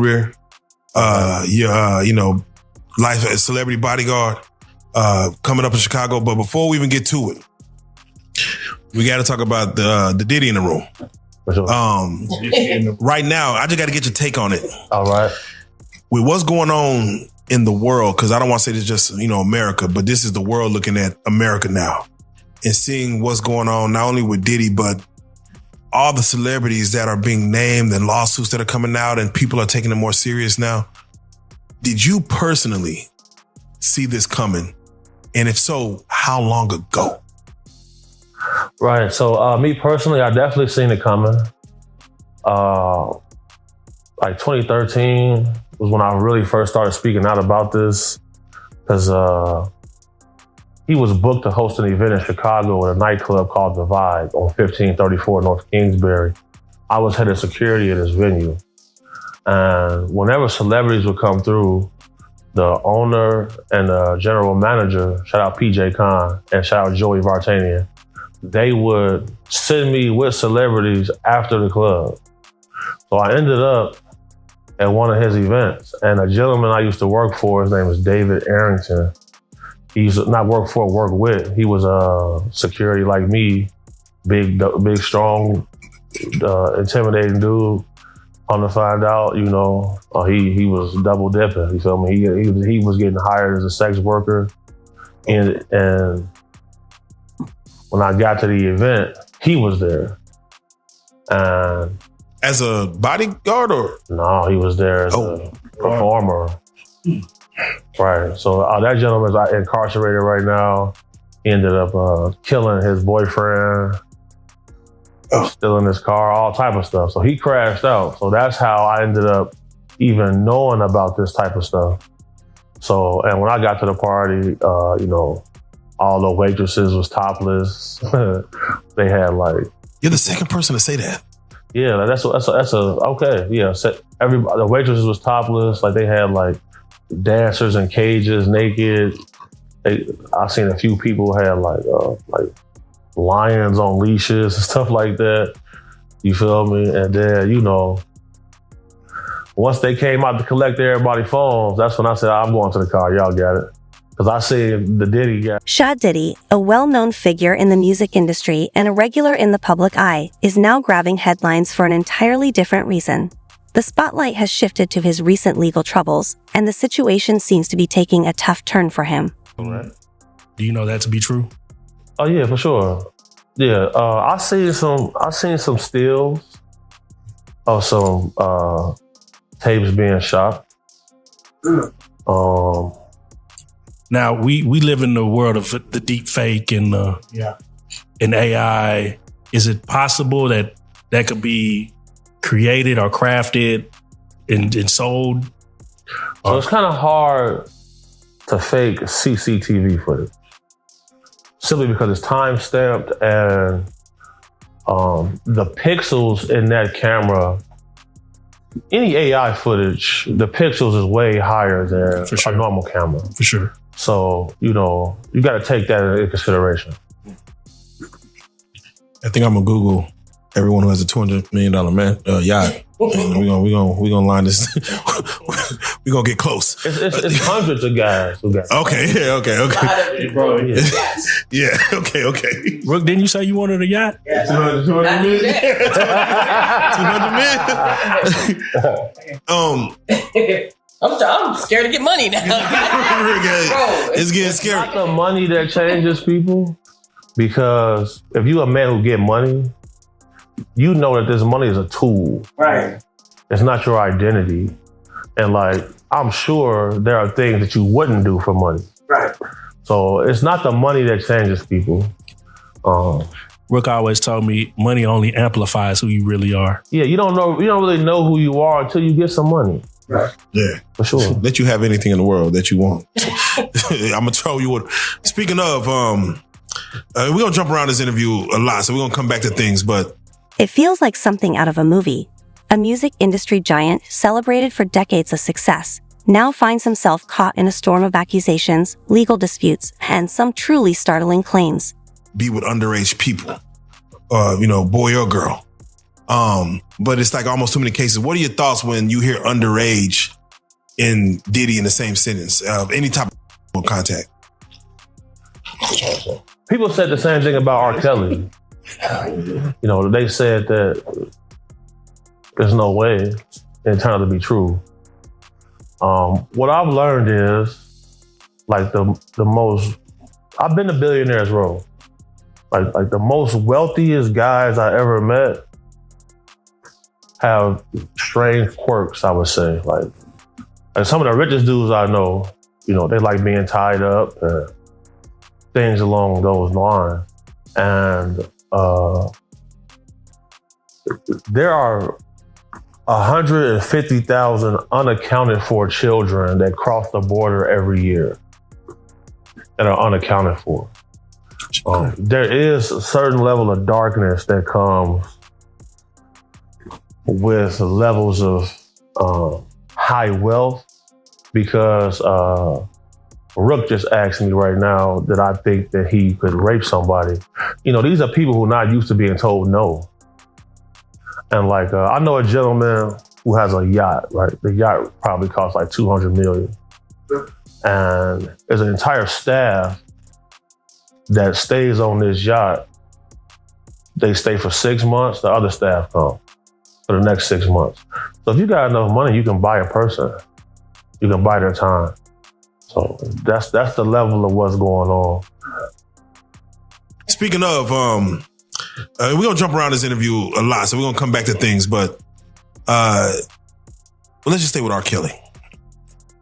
career, your life as celebrity bodyguard, coming up in Chicago. But before we even get to it, we got to talk about the Diddy in the room. Right now, I just got to get your take on it. All right. With what's going on in the world, because I don't want to say this just, America, but this is the world looking at America now and seeing what's going on, not only with Diddy, but all the celebrities that are being named and lawsuits that are coming out and people are taking it more serious now. Did you personally see this coming? And if so, how long ago? Right. So me personally, I definitely seen it coming. Like 2013 was when I really first started speaking out about this, because he was booked to host an event in Chicago at a nightclub called The Vibe on 1534 North Kingsbury. I was head of security at this venue. And whenever celebrities would come through, the owner and the general manager, shout out PJ Khan and shout out Joey Vartanian, they would send me with celebrities after the club. So I ended up at one of his events, and a gentleman I used to work for, his name was David Arrington. He used to not work for, work with. He was a security like me, big, strong, intimidating dude. On to find out, he was double dipping. You feel me? He was getting hired as a sex worker, and when I got to the event, he was there. And as a bodyguard, or no, he was there as a performer. Right. So that gentleman's incarcerated right now. He ended up killing his boyfriend. Stealing his car, all type of stuff. So he crashed out. So that's how I ended up even knowing about this type of stuff. So, and when I got to the party, all the waitresses was topless. They had like... You're the second person to say that. Yeah, that's okay. Yeah, everybody, the waitresses was topless. Like they had like dancers in cages, naked. I seen a few people had like lions on leashes and stuff like that. You feel me? And then, once they came out to collect everybody's phones, that's when I said, I'm going to the car. Y'all got it. Because I see the Diddy guy. Shad Diddy, a well-known figure in the music industry and a regular in the public eye, is now grabbing headlines for an entirely different reason. The spotlight has shifted to his recent legal troubles, and the situation seems to be taking a tough turn for him. Right. Do you know that to be true? Oh yeah, for sure. Yeah, I seen some stills of some tapes being shot. Now we live in the world of the deep fake and AI. Is it possible that could be created or crafted and sold? So it's kind of hard to fake CCTV footage. Simply because it's time stamped and the pixels in that camera, any AI footage, the pixels is way higher than a normal camera. For sure. So, you got to take that into consideration. I think I'm going to Google everyone who has a $200 million yacht. And we're gonna line this. We're gonna get close. It's hundreds of guys who got. Okay. Bro, yeah. Yeah. Okay. Rook, didn't you say you wanted a yacht? Yeah. 200 million. 200 million. I'm scared to get money now. Bro, it's getting scary. It's not the money that changes people, because if you a man who get money, you know that this money is a tool. Right. It's not your identity. And I'm sure there are things that you wouldn't do for money. Right. So it's not the money that changes people. Rook always told me money only amplifies who you really are. Yeah, you don't really know who you are until you get some money. Right. Yeah. For sure. Let you have anything in the world that you want. I'm gonna tell you what. Speaking of, we're gonna jump around this interview a lot, so we're gonna come back to things, but It feels like something out of a movie. A music industry giant celebrated for decades of success now finds himself caught in a storm of accusations, legal disputes, and some truly startling claims. Be with underage people, boy or girl. But it's like almost too many cases. What are your thoughts when you hear underage in Diddy in the same sentence of any type of contact? People said the same thing about R. Kelly. You know, they said that there's no way, and it turned out to be true. What I've learned is, like the most, I've been to Billionaires Row. Like the most wealthiest guys I ever met have strange quirks, I would say. Like some of the richest dudes I know, you know, they like being tied up and things along those lines. And there are 150,000 unaccounted for children that cross the border every year that are unaccounted for. There is a certain level of darkness that comes with levels of high wealth, because Rook just asked me right now that I think that he could rape somebody. You know, these are people who are not used to being told no. And like, I know a gentleman who has a yacht, right? The yacht probably costs like $200 million. And there's an entire staff that stays on this yacht. They stay for 6 months, the other staff come for the next 6 months. So if you got enough money, you can buy a person. You can buy their time. So that's the level of what's going on. Speaking of, we're gonna jump around this interview a lot, so we're gonna come back to things, but let's just stay with R. Kelly.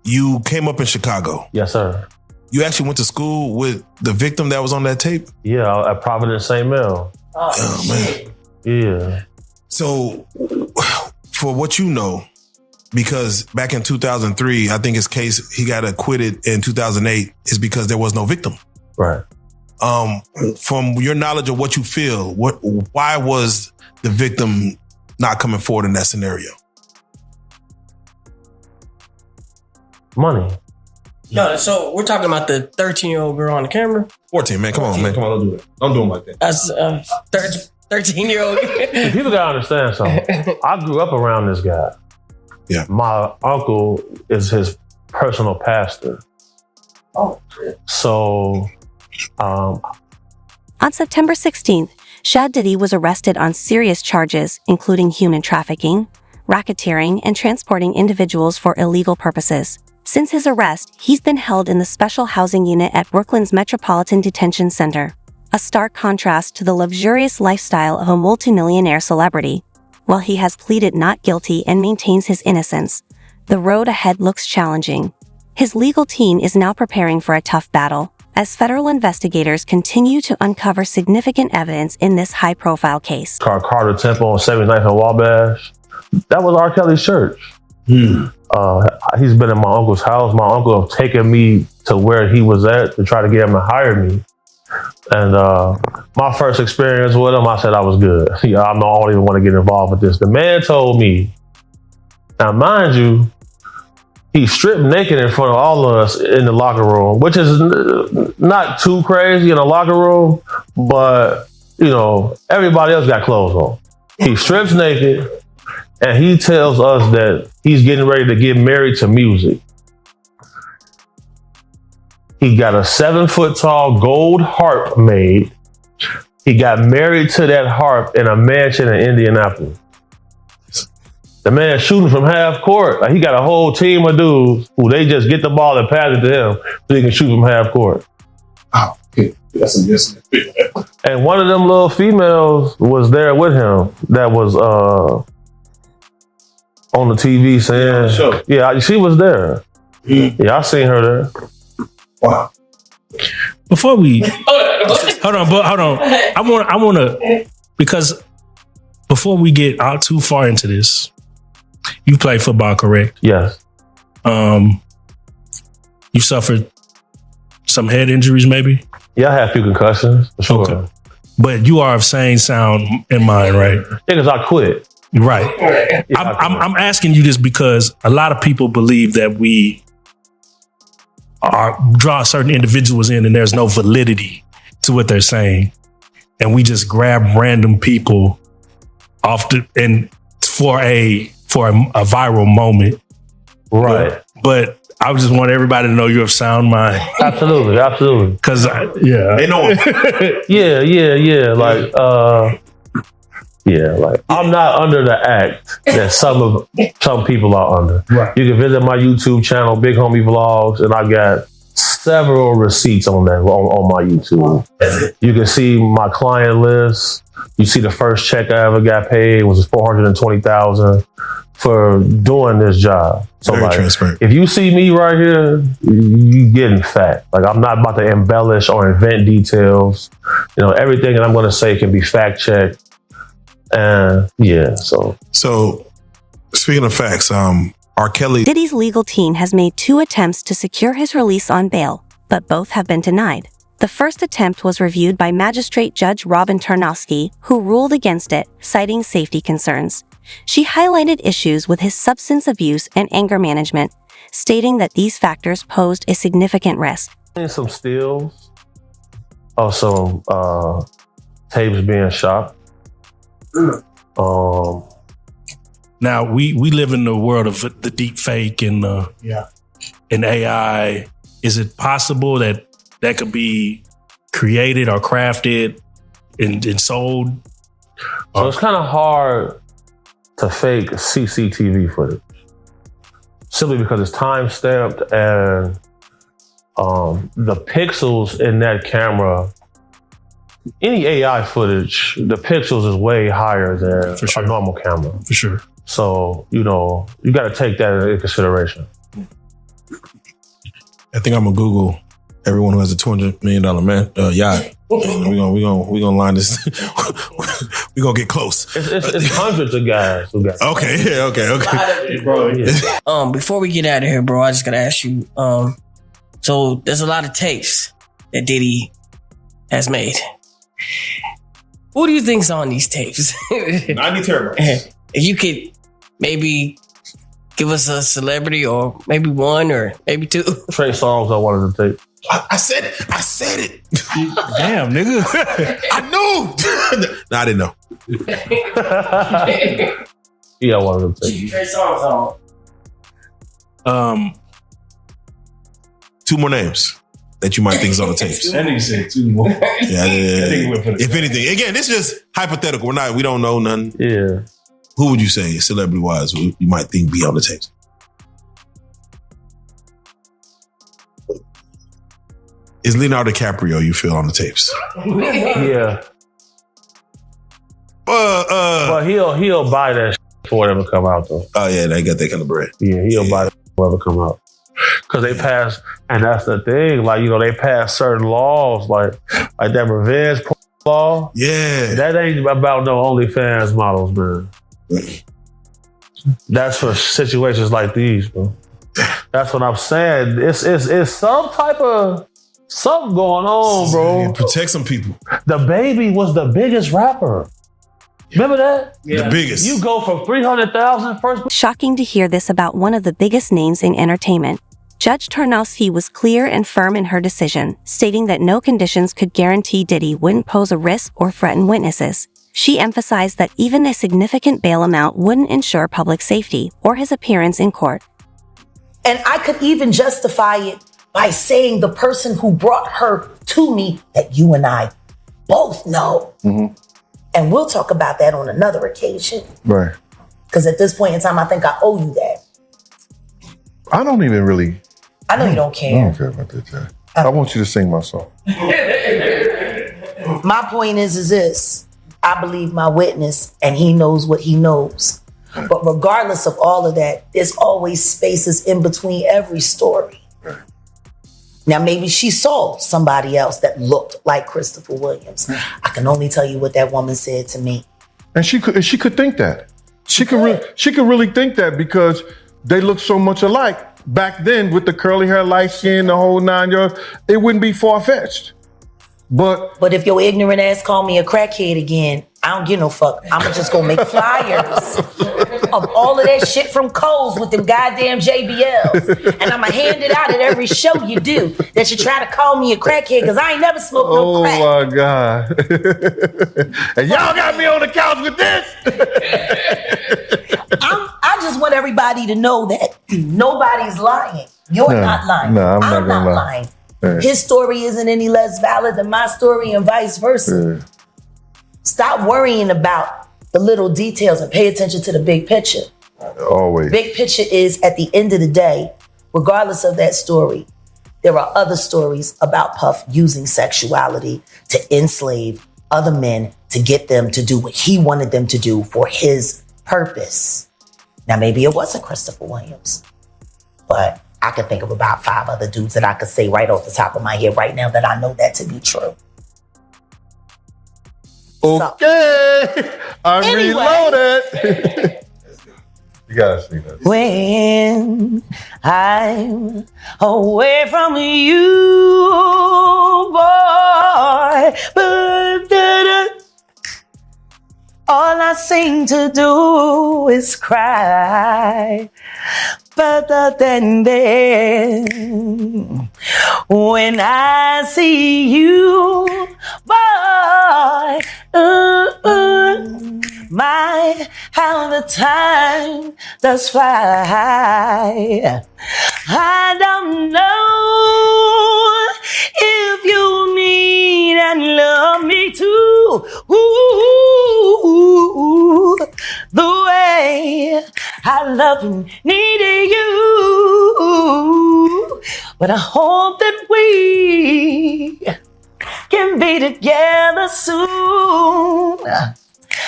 You came up in Chicago. Yes, sir. You actually went to school with the victim that was on that tape? Yeah, at Providence St. Mel. Oh man. Yeah. So, for what you know, because back in 2003, I think his case, he got acquitted in 2008, is because there was no victim. Right. From your knowledge of what you feel, why was the victim not coming forward in that scenario? Money. No, so we're talking about the 13-year-old girl on the camera. 14, man. Come on, man. Come on, don't do it. Don't do him like that. That's 13-year-old. People gotta understand something. I grew up around this guy. Yeah. My uncle is his personal pastor. Oh. So, On September 16th, Shad Diddy was arrested on serious charges, including human trafficking, racketeering, and transporting individuals for illegal purposes. Since his arrest, he's been held in the special housing unit at Brooklyn's Metropolitan Detention Center, a stark contrast to the luxurious lifestyle of a multimillionaire celebrity. While he has pleaded not guilty and maintains his innocence, the road ahead looks challenging. His legal team is now preparing for a tough battle, as federal investigators continue to uncover significant evidence in this high-profile case. Carter Temple on 79th and Wabash, that was R. Kelly's church. He's been in my uncle's house. My uncle have taken me to where he was at to try to get him to hire me. And my first experience with him, I said I was good. I don't even want to get involved with this. The man told me, now mind you, he stripped naked in front of all of us in the locker room, which is not too crazy in a locker room, but you know, everybody else got clothes on. He strips naked and he tells us that he's getting ready to get married to music. He got a 7-foot-tall gold harp made. He got married to that harp in a mansion in Indianapolis. The man shooting from half court. Like, he got a whole team of dudes who they just get the ball and pass it to him so he can shoot from half court. Oh, okay. That's a yes. And one of them little females was there with him that was on the TV saying, yeah, she was there. Yeah, I seen her there. Wow. Before we hold on. I want to, because before we get out too far into this, you played football, correct? Yes. You suffered some head injuries, maybe? Yeah, I had a few concussions, for sure. Okay. But you are of sane sound in mind, right? Yeah, because I quit. Right. Yeah, I'm asking you this because a lot of people believe that we draw certain individuals in and there's no validity to what they're saying. And we just grab random people and for a viral moment. Right. But I just want everybody to know you're of sound mind. Absolutely. Because, They know it. Yeah. Like I'm not under the act that some people are under. Right. You can visit my YouTube channel, Big Homie Vlogs, and I got several receipts on that on my YouTube. You can see my client list. You see the first check I ever got paid was $420,000 for doing this job. So Very like, transparent. if you see me right here, you getting fat. Like I'm not about to embellish or invent details. You know, everything that I'm going to say can be fact checked. And So speaking of facts, R. Kelly. Diddy's legal team has made 2 attempts to secure his release on bail, but both have been denied. The first attempt was reviewed by Magistrate Judge Robin Tarnowski, who ruled against it, citing safety concerns. She highlighted issues with his substance abuse and anger management, stating that these factors posed a significant risk. some stills of some tapes being shot. now we live in the world of the deep fake and AI. Is it possible that could be created or crafted and sold? So it's kind of hard to fake CCTV footage simply because it's time stamped and the pixels in that camera, any AI footage, the pixels is way higher than For sure. a normal camera. For sure. So, you know, you got to take that into consideration. I think I'm gonna Google everyone who has a $200 million yacht. And we gonna line this. We gonna get close. It's hundreds of guys who got Okay. Okay. Bro, yeah. Before we get out of here, bro, I just gotta ask you. So there's a lot of tapes that Diddy has made. Who do you think's on these tapes? 90 terabytes. If you could maybe give us a celebrity or maybe one or maybe two. Trey Songz on one of the tapes. I said it. Damn, nigga. I knew. No, I didn't know. He got one of them tapes. Trey Songz on. 2 more names that you might think is on the tapes. That nigga said 2 more. Yeah. If anything, again, this is just hypothetical. We don't know none. Yeah. Who would you say, celebrity wise, you might think be on the tapes? Is Leonardo DiCaprio, you feel, on the tapes? Yeah. But he'll buy that shit before it ever come out though. Oh yeah, they got that kind of bread. Yeah, he'll buy that before it ever come out. Cause they pass, and that's the thing. Like, you know, they pass certain laws, like that revenge law. Yeah, That ain't about no OnlyFans models, man. That's for situations like these, bro. That's what I'm saying. It's some type of something going on, bro. protect some people. The Baby was the biggest rapper. Remember that? The biggest. You go from 300,000 first. Shocking to hear this about one of the biggest names in entertainment. Judge Tarnowski was clear and firm in her decision, stating that no conditions could guarantee Diddy wouldn't pose a risk or threaten witnesses. She emphasized that even a significant bail amount wouldn't ensure public safety or his appearance in court. And I could even justify it by saying the person who brought her to me that you and I both know. Mm-hmm. And we'll talk about that on another occasion. Right. Because at this point in time, I think I owe you that. I don't even really. I know you don't I care. don't care about that, Jack. I want you to sing my song. My point is this. I believe my witness and he knows what he knows. But regardless of all of that, there's always spaces in between every story. Now, maybe she saw somebody else that looked like Christopher Williams. I can only tell you what that woman said to me. And she could think that. She could really think that because they look so much alike. Back then, with the curly hair, light skin, the whole 9 yards, it wouldn't be far-fetched. But if your ignorant ass call me a crackhead again, I don't give no fuck. I'm just gonna make flyers of all of that shit from Kohl's with them goddamn JBLs. And I'm gonna hand it out at every show you do that you try to call me a crackhead because I ain't never smoked no crack. Oh my God. And y'all got me on the couch with this. I just want everybody to know that nobody's lying. You're not lying. No, I'm not I'm gonna not lie. lying. His story isn't any less valid than my story and vice versa. Stop worrying about the little details and pay attention to the big picture. Always. Big picture is, at the end of the day, regardless of that story, there are other stories about Puff using sexuality to enslave other men to get them to do what he wanted them to do for his purpose. Now, maybe it wasn't Christopher Williams, but I could think of about 5 other dudes that I could say right off the top of my head right now that I know that to be true. Okay. I'm Anyway. reloaded. You gotta see that. When I'm away from you, boy, all I seem to do is cry. But then when I see you, boy, my, how the time does fly. I don't know if you need and love me too. Ooh, the way I love and needed you. But I hope that we can be together soon.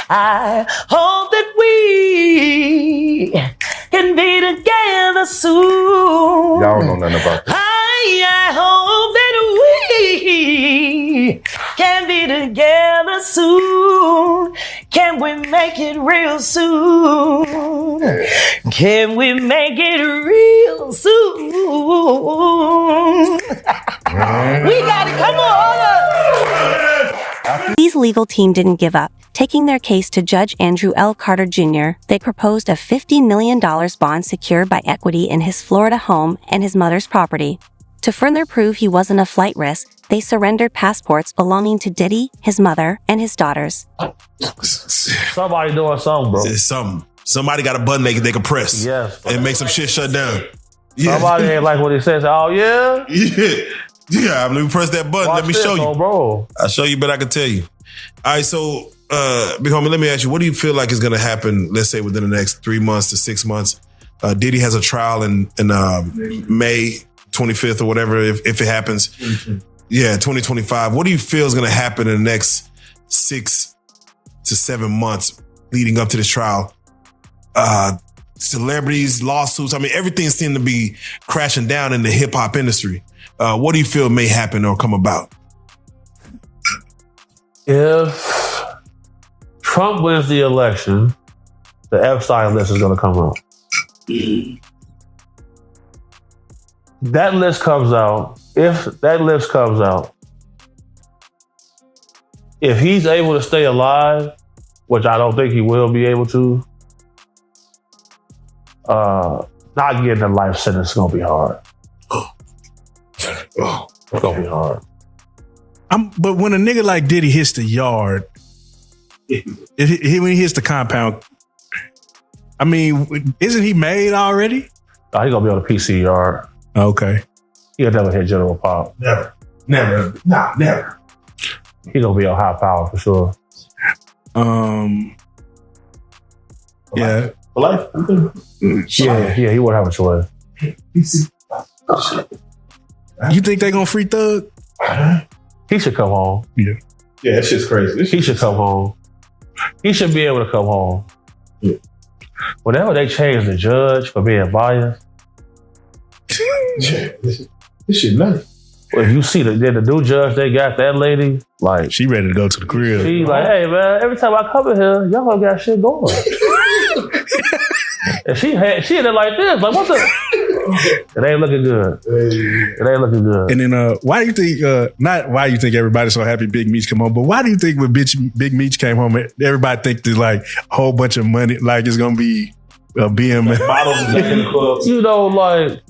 I hope that we can be together soon. Y'all don't know nothing about that. I hope that we can be together soon. Can we make it real soon? Can we make it real soon? We got it. Come on. Lee's legal team didn't give up. Taking their case to Judge Andrew L. Carter Jr., they proposed a $50 million bond secured by equity in his Florida home and his mother's property. To further prove he wasn't a flight risk, they surrendered passports belonging to Diddy, his mother, and his daughters. Somebody doing something, bro. It's something. Somebody got a button they can press. Yes. And make some shit shut down. Yeah. Somebody ain't like what he says. Oh, yeah? Yeah, let me press that button. Watch let me this, show you. bro. I'll show you, but I can tell you. All right, so, big homie, let me ask you, what do you feel like is going to happen, let's say, within the next 3 months to 6 months? Diddy has a trial in May 25th or whatever, if it happens. Yeah, 2025. What do you feel is going to happen in the next 6 to 7 months leading up to this trial? Celebrities, lawsuits. I mean, everything seemed to be crashing down in the hip hop industry. What do you feel may happen or come about? If Trump wins the election, the Epstein list is going to come out. That list comes out. If that list comes out, if he's able to stay alive, which I don't think he will be able to, not getting a life sentence is going to be hard. It's going to be hard. But when a nigga like Diddy hits the yard, when he hits the compound, I mean, isn't he made already? Oh, he's going to be on the PC yard. Okay. He'll never hit General Pop. Never. Never. He's going to be on high power for sure. Yeah. For life? Yeah, he won't have a choice. You think they gonna free Thug? He should come home. Yeah, that shit's crazy. He should come home. He should be able to come home. Yeah. Whenever they change the judge for being biased, This shit nice. if you see the new judge they got, that lady, like, She ready to go to the crib. she like, hey man, every time I come in here, y'all got shit going. And she had it like this, like what the? It ain't looking good. It ain't looking good. And then why do you think, not why you think everybody's so happy Big Meech come home, but why do you think when Big Meech came home, everybody think there's like a whole bunch of money, like it's going to be a BM? You know, like...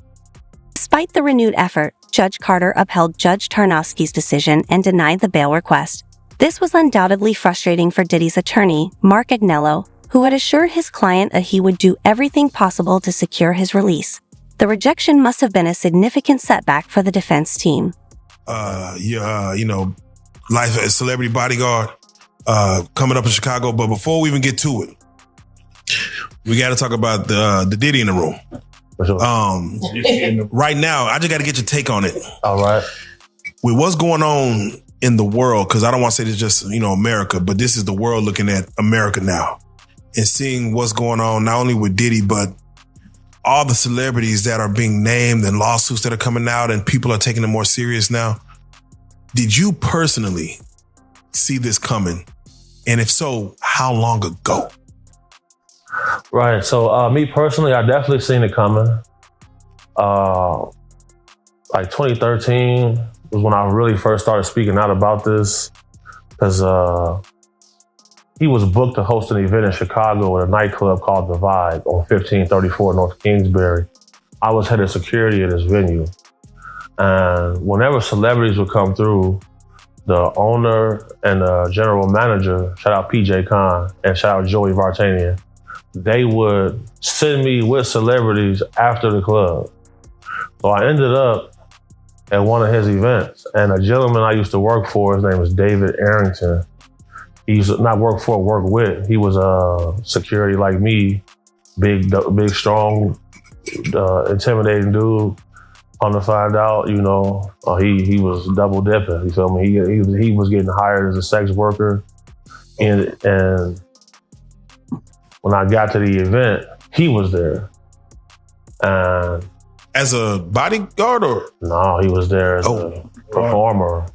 Despite the renewed effort, Judge Carter upheld Judge Tarnowski's decision and denied the bail request. This was undoubtedly frustrating for Diddy's attorney, Mark Agnello, who had assured his client that he would do everything possible to secure his release. The rejection must have been a significant setback for the defense team. You know, life as celebrity bodyguard coming up in Chicago. But before we even get to it, we got to talk about the Diddy in the room. Sure. Right now, I just got to get your take on it. All right. With what's going on in the world, because I don't want to say this just, you know, America, but this is the world looking at America now and seeing what's going on, not only with Diddy, but all the celebrities that are being named and lawsuits that are coming out and people are taking it more serious now. Did you personally see this coming? And if so, how long ago? Right. So me personally, I definitely seen it coming. Like 2013 was when I really first started speaking out about this, because he was booked to host an event in Chicago at a nightclub called The Vibe on 1534 North Kingsbury. I was head of security at this venue. And whenever celebrities would come through, the owner and the general manager, shout out PJ Khan and shout out Joey Vartanian, they would send me with celebrities after the club. So I ended up at one of his events, and a gentleman I used to work for, his name was David Arrington. He used to not work for, work with. He was security like me, big, strong, intimidating dude. On to find out, you know, he was double dipping. You feel me? He was getting hired as a sex worker, and when I got to the event, he was there. And as a bodyguard or? No, he was there as a performer.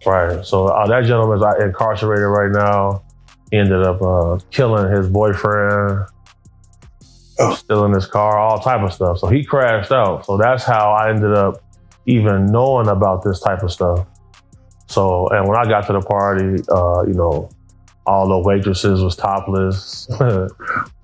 Right. So that gentleman's incarcerated right now. He ended up killing his boyfriend, stealing his car, all type of stuff. So he crashed out. So that's how I ended up even knowing about this type of stuff. So, and when I got to the party, you know, all the waitresses was topless.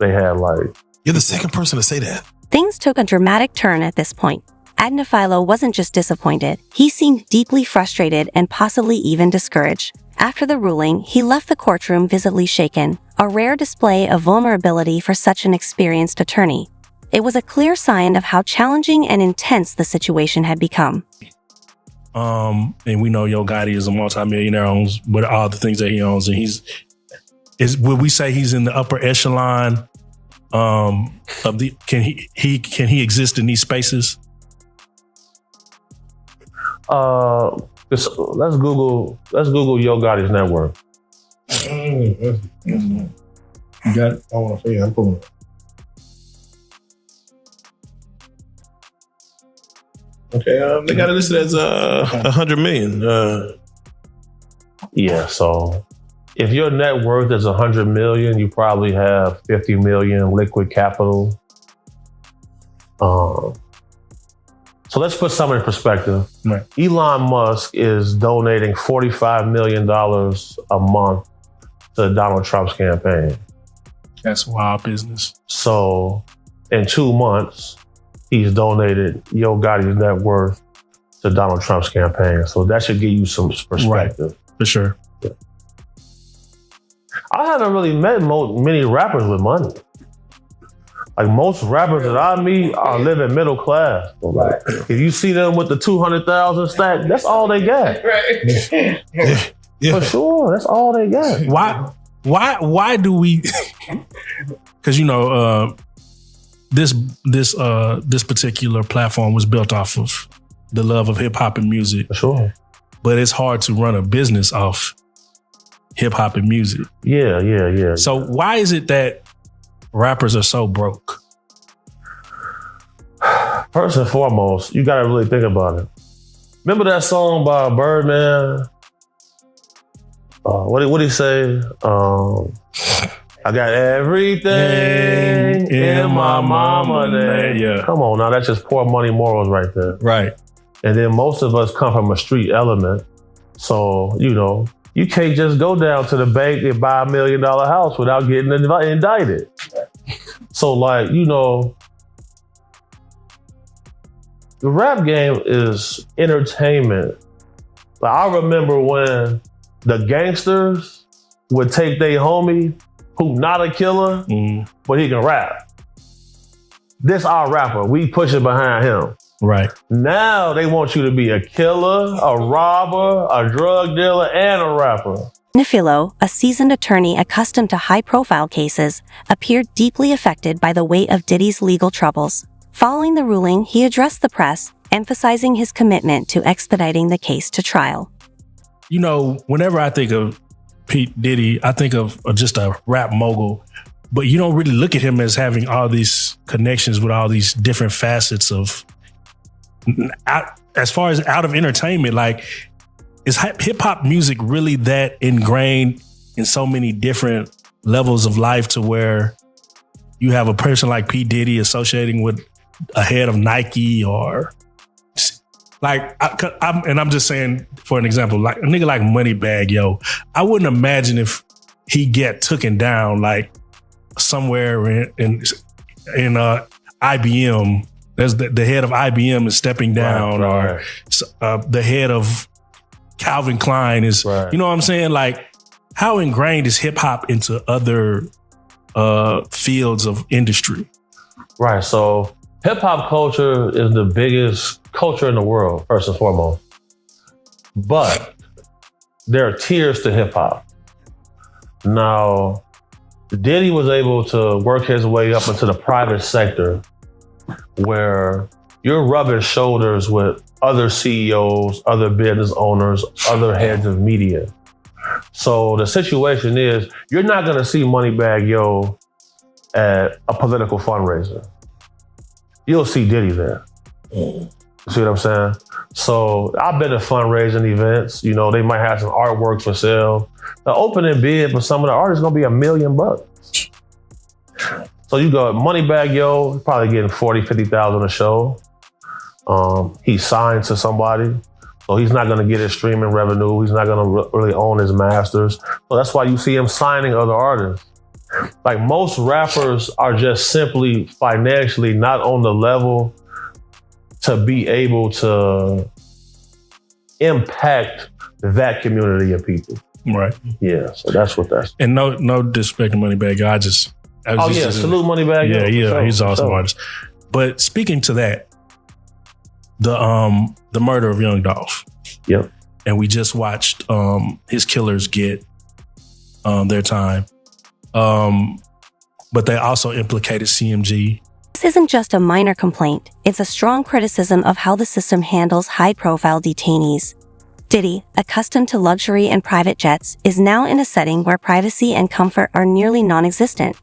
They had like... You're the second person to say that. Things took a dramatic turn at this point. Agnifilo wasn't just disappointed. He seemed deeply frustrated and possibly even discouraged. After the ruling, he left the courtroom visibly shaken, a rare display of vulnerability for such an experienced attorney. It was a clear sign of how challenging and intense the situation had become. And we know Yo Gotti is a multimillionaire, owns with all the things that he owns, and would we say he's in the upper echelon of the? Can he exist in these spaces? Let's Google Yo Gotti's net worth. You got it? I want to say I'm pulling it. Okay, they got it listed as 100 million. Yeah, so if your net worth is 100 million, you probably have 50 million liquid capital. So let's put some in perspective. Right. Elon Musk is donating $45 million a month to Donald Trump's campaign. That's wild business. So in 2 months, he's donated Yo Gotti's net worth to Donald Trump's campaign. So that should give you some perspective. Right. For sure. Yeah. I haven't really met many rappers with money. Like most rappers that I meet are living middle class. Right. If you see them with the 200,000 stack, that's all they got. Right. For sure, that's all they got. Why do we? Because you know, this particular platform was built off of the love of hip hop and music. For sure. But it's hard to run a business off hip hop and music. Yeah. So why is it that rappers are so broke? First and foremost, you gotta really think about it. Remember that song by Birdman? What did he say? I got everything in my mama name. Yeah. Come on now, that's just poor money morals right there. Right. And then most of us come from a street element. So, you can't just go down to the bank and buy $1 million house without getting indicted. So the rap game is entertainment. Like, I remember when the gangsters would take their homie who not a killer, but he can rap. This our rapper. We pushing behind him. Right. Now they want you to be a killer, a robber, a drug dealer, and a rapper. Nifilo, a seasoned attorney accustomed to high-profile cases, appeared deeply affected by the weight of Diddy's legal troubles. Following the ruling, he addressed the press, emphasizing his commitment to expediting the case to trial. Whenever I think of Pete Diddy, I think of just a rap mogul, but you don't really look at him as having all these connections with all these different facets of, as far as out of entertainment, like, is hip hop music really that ingrained in so many different levels of life to where you have a person like P. Diddy associating with a head of Nike or like, I'm just saying, for an example, like a nigga like Moneybagg Yo, I wouldn't imagine if he get taken down like somewhere in IBM. There's the head of IBM is stepping down, right. Or the head of Calvin Klein is, right. You know what I'm saying? Like, how ingrained is hip hop into other fields of industry? Right. So hip hop culture is the biggest culture in the world, first and foremost. But there are tiers to hip hop. Now, Diddy was able to work his way up into the private sector where you're rubbing shoulders with other CEOs, other business owners, other heads of media. So the situation is, you're not going to see Moneybagg Yo at a political fundraiser. You'll see Diddy there. You see what I'm saying? So I've been to fundraising events. They might have some artwork for sale. The opening bid for some of the artists is going to be $1 million. So you go, Moneybagg Yo, probably getting 40, 50,000 a show. He's signed to somebody, so he's not going to get his streaming revenue. He's not going to really own his masters. So that's why you see him signing other artists. Like, most rappers are just simply financially not on the level to be able to impact that community of people. Right. Yeah, so that's what that's. And no disrespect to Moneybagg Yo. Salute Moneybagg Yo. Yeah, he's an awesome artist. But speaking to that, the murder of Young Dolph. Yep. And we just watched his killers get their time. But they also implicated CMG. This isn't just a minor complaint, it's a strong criticism of how the system handles high-profile detainees. Diddy, accustomed to luxury and private jets, is now in a setting where privacy and comfort are nearly non-existent.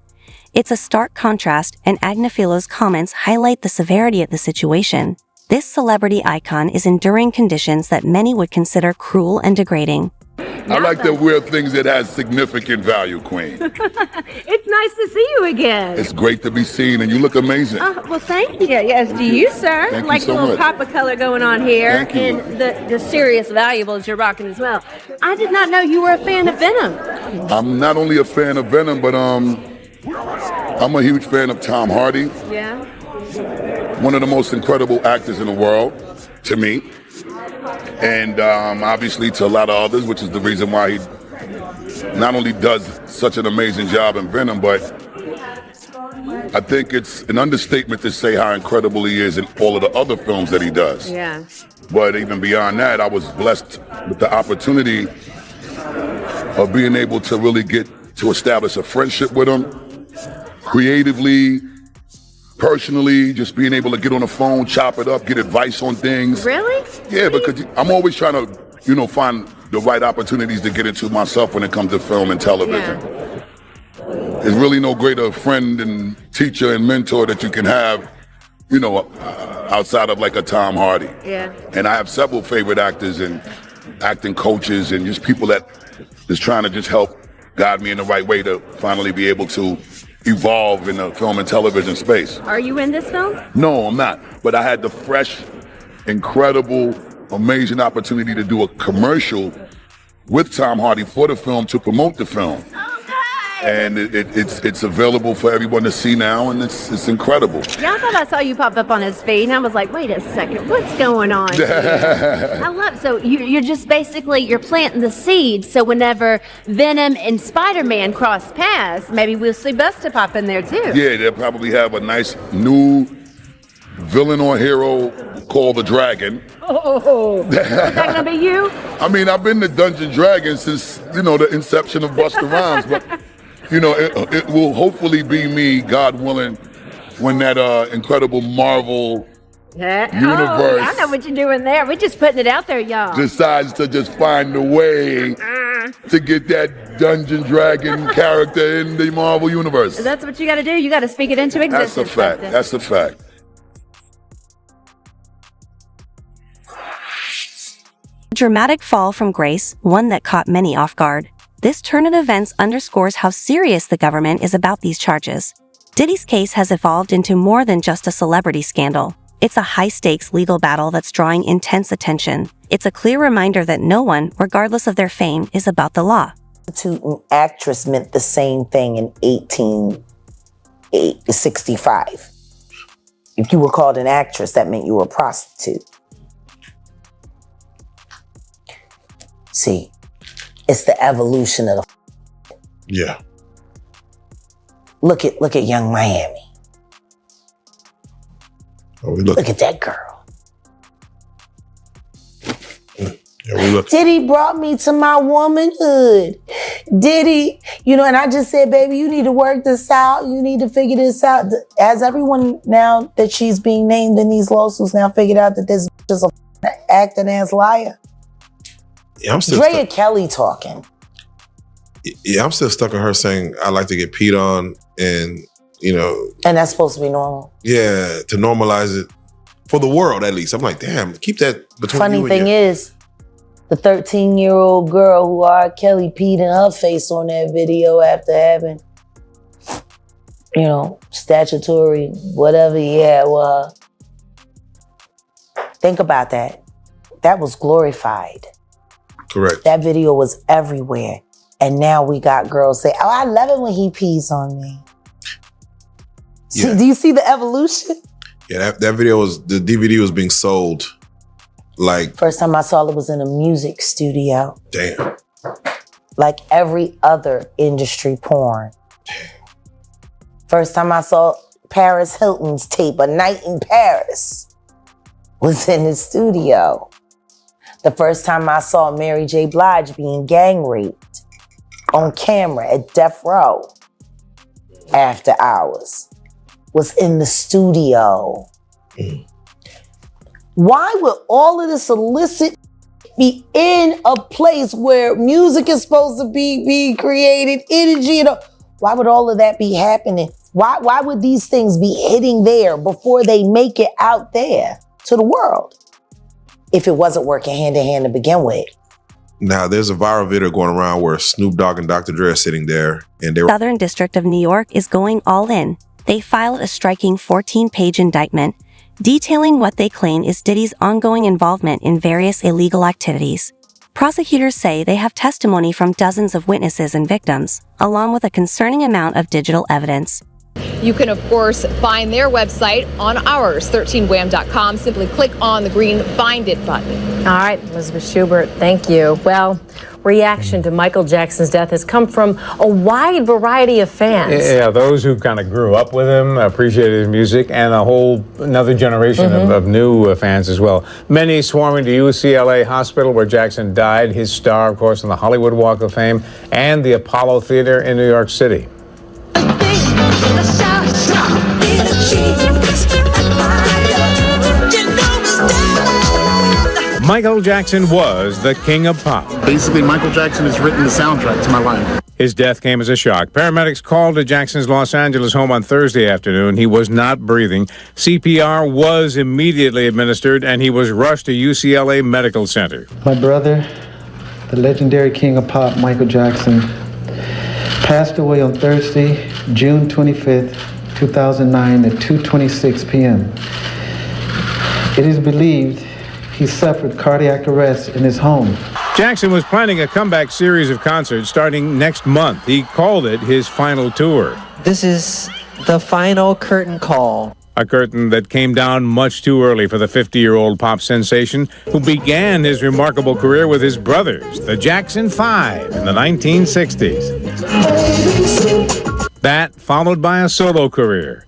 It's a stark contrast, and Agnafilo's comments highlight the severity of the situation. This celebrity icon is enduring conditions that many would consider cruel and degrading. I like to wear things that has significant value, Queen. It's nice to see you again. It's great to be seen, and you look amazing. Well, thank you. Yes, do you, sir? Thank you like so a little much. pop of color going on here. Thank you. And the serious valuables you're rocking as well. I did not know you were a fan of Venom. I'm not only a fan of Venom, but I'm a huge fan of Tom Hardy. Yeah. One of the most incredible actors in the world, to me. And obviously to a lot of others, which is the reason why he not only does such an amazing job in Venom, but I think it's an understatement to say how incredible he is in all of the other films that he does. Yeah. But even beyond that, I was blessed with the opportunity of being able to really get to establish a friendship with him, creatively, personally, just being able to get on the phone, chop it up, get advice on things. Really? Yeah, because I'm always trying to, find the right opportunities to get into myself when it comes to film and television. Yeah. There's really no greater friend and teacher and mentor that you can have, outside of like a Tom Hardy. Yeah. And I have several favorite actors and acting coaches and just people that is trying to just help guide me in the right way to finally be able to evolve in the film and television space. Are you in this film? No, I'm not. But I had the fresh, incredible, amazing opportunity to do a commercial with Tom Hardy for the film to promote the film. And it's available for everyone to see now, and it's incredible. Yeah, I thought I saw you pop up on his feed, and I was like, wait a second, what's going on here? I love, so you're just basically, you're planting the seed, so whenever Venom and Spider-Man cross paths, maybe we'll see Busta pop in there too. Yeah, they'll probably have a nice new villain or hero called the Dragon. Oh, is that gonna be you? I mean, I've been the Dungeon Dragon since, the inception of Busta Rhymes, but it will hopefully be me, God willing, when that incredible Marvel universe. Oh, I know what you're doing there. We're just putting it out there, y'all. Decides to just find a way to get that Dungeon Dragon character in the Marvel universe. That's what you got to do. You got to speak it into existence. That's a fact. That's a fact. Dramatic fall from grace, one that caught many off guard. This turn of events underscores how serious the government is about these charges. Diddy's case has evolved into more than just a celebrity scandal. It's a high-stakes legal battle that's drawing intense attention. It's a clear reminder that no one, regardless of their fame, is above the law. Prostitute and actress meant the same thing in 1865. If you were called an actress, that meant you were a prostitute. See, it's the evolution of the. Yeah. Look at Young Miami. Look at that girl. Yeah, we look. Diddy brought me to my womanhood. Diddy, and I just said, baby, you need to work this out. You need to figure this out. Has everyone now that she's being named in these lawsuits now figured out that this is a acting ass liar? Yeah, I'm still Drea Kelly talking. Yeah, I'm still stuck on her saying I like to get peed on, and and that's supposed to be normal. Yeah, to normalize it for the world at least. I'm like, damn, keep that between Funny you and thing is, the 13-year-old girl who R. Kelly peed in her face on that video after having, statutory whatever he had. Well, think about that. That was glorified. Correct. That video was everywhere. And now we got girls say, oh, I love it when he pees on me. Yeah. See, do you see the evolution? Yeah, that video the DVD was being sold like. First time I saw it was in a music studio. Damn. Like every other industry porn. First time I saw Paris Hilton's tape, A Night in Paris, was in the studio. The first time I saw Mary J. Blige being gang raped on camera at Death Row after hours was in the studio. Why would all of this illicit be in a place where music is supposed to be being created, energy, why would all of that be happening? Why would these things be hitting there before they make it out there to the world? If it wasn't working hand in hand to begin with. Now, there's a viral video going around where Snoop Dogg and Dr. Dre are sitting there, and they were. Southern District of New York is going all in. They filed a striking 14-page indictment detailing what they claim is Diddy's ongoing involvement in various illegal activities. Prosecutors say they have testimony from dozens of witnesses and victims, along with a concerning amount of digital evidence. You can, of course, find their website on ours, 13wham.com. Simply click on the green Find It button. All right, Elizabeth Schubert, thank you. Well, reaction to Michael Jackson's death has come from a wide variety of fans. Yeah, those who kind of grew up with him, appreciated his music, and another generation of new fans as well. Many swarming to UCLA Hospital where Jackson died, his star, of course, on the Hollywood Walk of Fame, and the Apollo Theater in New York City. Michael Jackson was the king of pop. Basically, Michael Jackson has written the soundtrack to my life. His death came as a shock. Paramedics called to Jackson's Los Angeles home on Thursday afternoon. He was not breathing. CPR was immediately administered, and he was rushed to UCLA Medical Center. My brother, the legendary king of pop, Michael Jackson, passed away on Thursday, June 25th, 2009 at 2:26 p.m. It is believed he suffered cardiac arrest in his home. Jackson was planning a comeback series of concerts starting next month. He called it his final tour. This is the final curtain call. A curtain that came down much too early for the 50-year-old pop sensation who began his remarkable career with his brothers, the Jackson 5, in the 1960s. That followed by a solo career.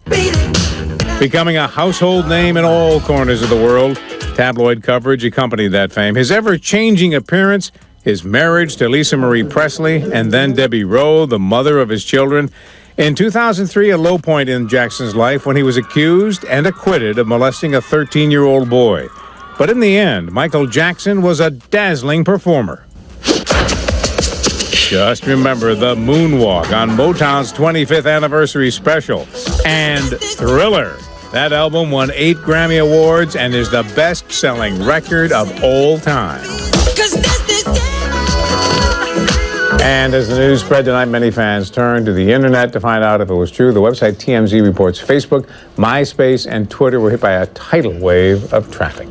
Becoming a household name in all corners of the world, tabloid coverage accompanied that fame. His ever-changing appearance, his marriage to Lisa Marie Presley, and then Debbie Rowe, the mother of his children. In 2003, a low point in Jackson's life when he was accused and acquitted of molesting a 13-year-old boy. But in the end, Michael Jackson was a dazzling performer. Just remember the moonwalk on Motown's 25th anniversary special. And Thriller. That album won 8 Grammy Awards and is the best-selling record of all time. And as the news spread tonight, many fans turned to the internet to find out if it was true. The website TMZ reports Facebook, MySpace, and Twitter were hit by a tidal wave of traffic.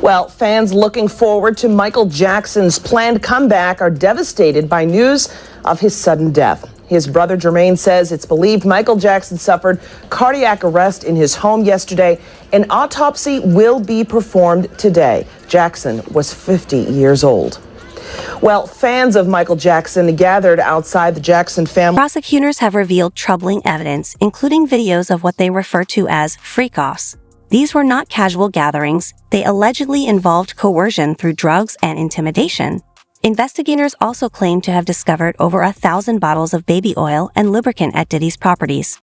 Well, fans looking forward to Michael Jackson's planned comeback are devastated by news of his sudden death. His brother Jermaine says it's believed Michael Jackson suffered cardiac arrest in his home yesterday. An autopsy will be performed today. Jackson was 50 years old. Well, fans of Michael Jackson gathered outside the Jackson family. Prosecutors have revealed troubling evidence, including videos of what they refer to as freak-offs. These were not casual gatherings. They allegedly involved coercion through drugs and intimidation. Investigators also claim to have discovered over 1,000 bottles of baby oil and lubricant at Diddy's properties.